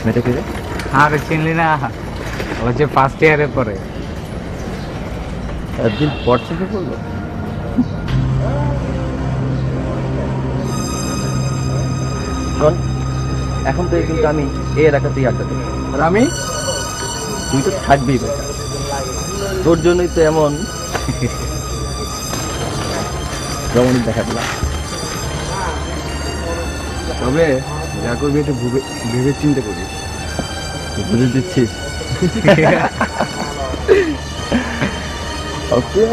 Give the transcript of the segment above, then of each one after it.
মেয়েটা কে রে? আরে চিনলি না? ও যে ফার্স্ট ইয়ারে পড়ে। একদিন পর থেকে বললো শোন, এখন থেকে কিন্তু আমি এই এলাকাতেই আড্ডা দেবো। আর আমি? তুই তো থাকবেই বেটা, তোর জন্যই তো এমন রমণীর দেখা দিলাম। তবে যা করবি একটু ভেবে চিন্তা করিস। বুঝে দিচ্ছিস? ওকে।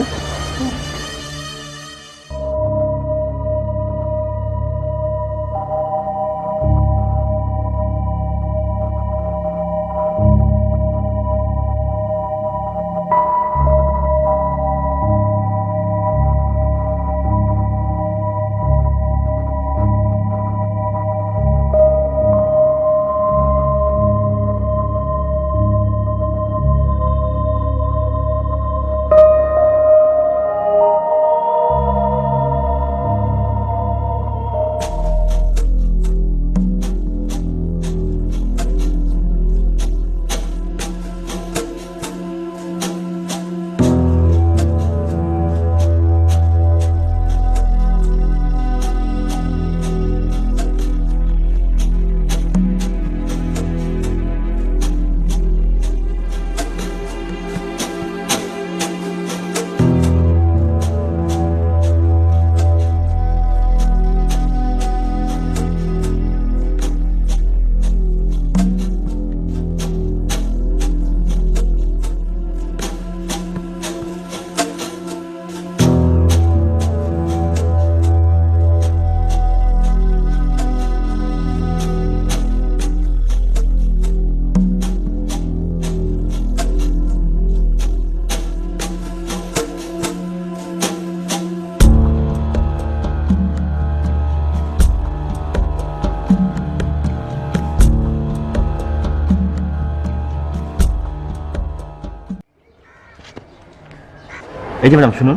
এই যে ম্যাডাম শুনুন,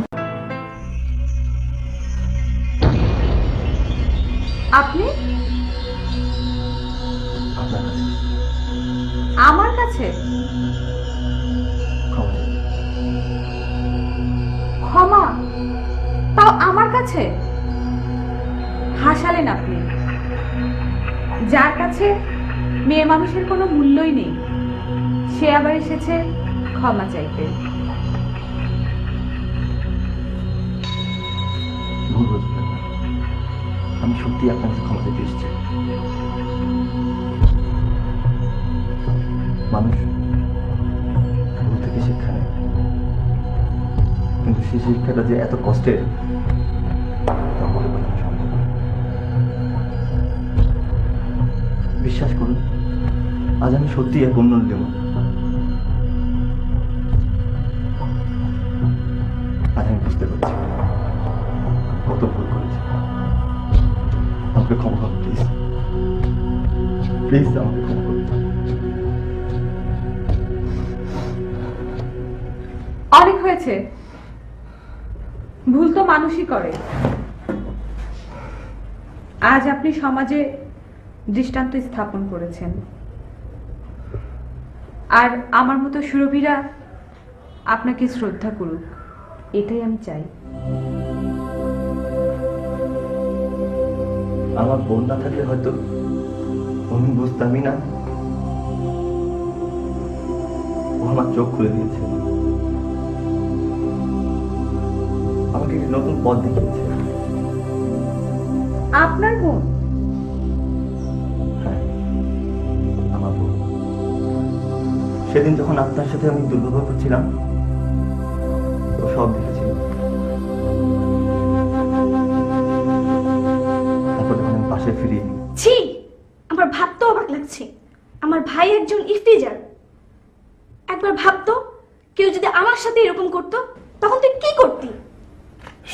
আপনি আমার কাছে ক্ষমা, তাও আমার কাছে? হাসালেন আপনি। যার কাছে মেয়ে মানুষের কোনো মূল্যই নেই, সে আবার এসেছে ক্ষমা চাইতে। ভুল বুঝবেন না, আমি সত্যি আপনার কাছে ক্ষমা চাইতে এসেছি। মানুষ ভুল থেকে শিক্ষা নেয়, কিন্তু সেই শিক্ষাটা যে এত কষ্টের তা বলে বোঝানো সম্ভব না। বিশ্বাস করুন, আজ আমি সত্যি এক অন্য নিলাম। আজ আমি বুঝতে পারছি কত ভুল করেছি। আমাকে ক্ষমা করুন প্লিজ, প্লিজ আমাকে ক্ষমা করুন। অনেক হয়েছে, ভুল তো মানুষই করে। আজ আপনি সমাজে দৃষ্টান্ত স্থাপন করেছেন, আর আমার মতো সুরভীরা আপনাকে শ্রদ্ধা করুক, এটাই আমি চাই। আমার বোন না থাকলে হয়তো আমি বুঝতামই না। ও আমার চোখ খুলে দিয়েছে, আমাকে একটি নতুন পথ দেখিয়েছে। আপনার বোন? হ্যাঁ, আমার বোন। সেদিন যখন আপনার সাথে আমি দুর্ব্যবহার করছিলাম, ও সব দেখেছিল। তারপর যখন আমি পাশে ফিরি, ছি, আমার ভাবতেও অবাক লাগছে। আমার ভাই একজন ইফতিজার। একবার ভাবতো, কেউ যদি আমার সাথে এরকম করতো তখন তুই কি করতি?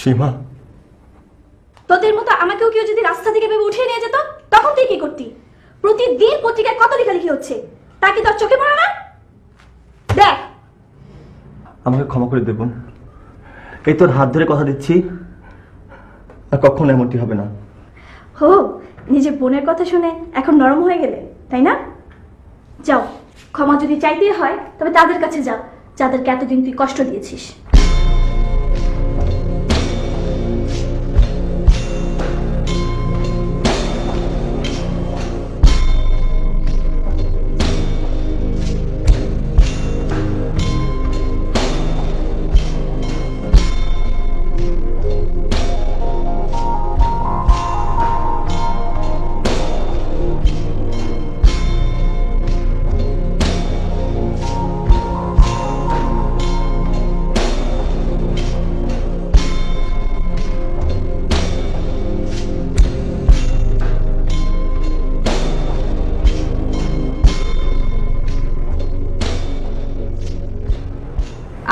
সীমা, তোদের মতো আমাকেও কেউ যদি রাস্তা থেকে ভেবে উঠিয়ে নিয়ে যেত তখন তুই কি করতি? প্রতিদিন পত্রিকায় কত লেখালেখি হচ্ছে, তা কি তোর চোখে পড়ে না? দেখ, আমাকে ক্ষমা করে দেব। এই তোর হাত ধরে কথা দিচ্ছি, আর কখনো এমনটি হবে না। হো, নিজের বোনের কথা শুনে এখন নরম হয়ে গেলে, তাই না? যাও, ক্ষমা যদি চাইতেই হয় তবে তাদের কাছে যাও যাদেরকে এতদিন তুই কষ্ট দিয়েছিস।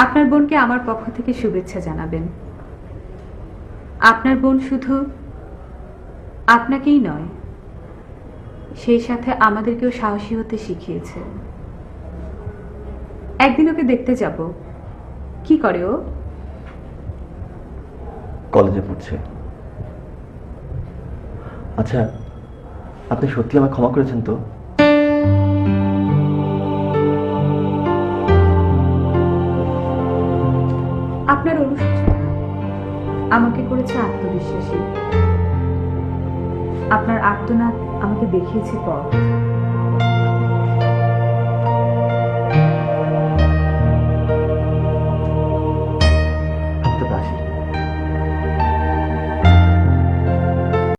আপনার বোনকে আমার পক্ষ থেকে শুভেচ্ছা জানাবেন। আপনার বোন শুধু আপনাকেই নয়, সেই সাথে আমাদেরকেও সাহসী হতে শিখিয়েছে। একদিন ওকে দেখতে যাব। কি করে ও? কলেজে পড়ছে। আচ্ছা, আপনি সত্যি আমায় ক্ষমা করেছেন তো? আপনার অনুশোচনা আমাকে করেছে আত্মবিশ্বাসী। আপনার আর্তনাদ আমাকে দেখিয়েছে পথ।